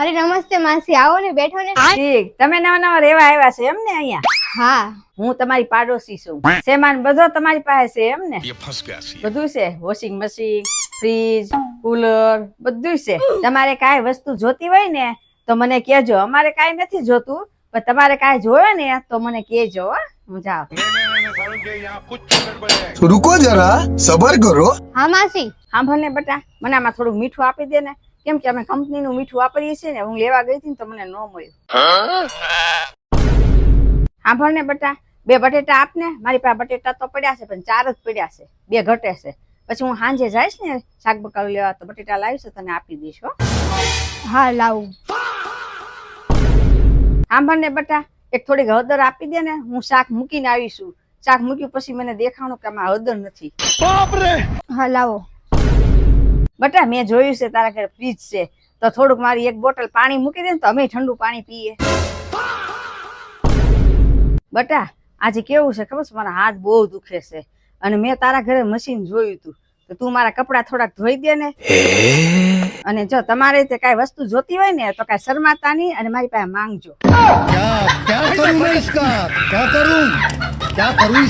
અરે નમસ્તે માસી, આવો ને, બેઠો ને. ઠીક, તમે નવા નવા રહેવા આવ્યા છે એમ ને અહીંયા? હા. હું તમારી પાડોશી છું. સામાન બધો તમારી પાસે છે એમ ને? બધું છે, વોશિંગ મશીન, ફ્રીજ, કુલર, બધું છે. તમારે કાંઈ વસ્તુ જોતી હોય ને તો મને કહેજો. અમારે કાંઈ નથી જોતું, પણ તમારે કાંઈ જોવે ને તો મને કહેજો. હું જાઉં. रुको जरा सबर करो। હા માસી. સાંભળ ને બેટા, મને આમાં થોડું મીઠું આપી દે ને, કેમ કે અમે કંપનીનું મીઠું વાપરીએ છીએ ને. હું લેવા ગઈ હતી ને તો મને ન મળ્યું. સાંભળ ને બેટા, 2 બટેટા આપ ને. મારી પાસે બટેટા તો પડ્યા છે પણ 4 જ પડ્યા છે, 2 ઘટે છે. પછી હું સાંજે જઈશ ને શાક બકાલું લેવા તો બટેટા લાવીશ તો તને આપી દઈશ. હો હા લાવું. સાંભળ ને બેટા, એક થોડીક હળદર આપી દે ને. હું શાક મૂકીને આવીશું. શાક મૂક્યું પછી મને દેખાણું કે આમાં હળદર નથી. હા લાવો. બેટા મેં જોયું છે તારા ઘરે ફ્રીજ છે, તો થોડુંક મારી 1 બોટલ પાણી મૂકી દે ને તો અમે ઠંડુ પાણી પીએ. બેટા આજે કેવું છે ખબર છે, મારા હાથ બહુ દુખે છે અને મેં તારા ઘરે મશીન જોયું હતું, તો તું મારા કપડા થોડાક ધોઈ દે ને. અને જો તમારે તે કાંઈ વસ્તુ જોતી હોય ને તો કાંઈ શરમાતા નહીં અને મારી પાસે માંગજો. क्या क्या करूं मैं इसका क्या करूं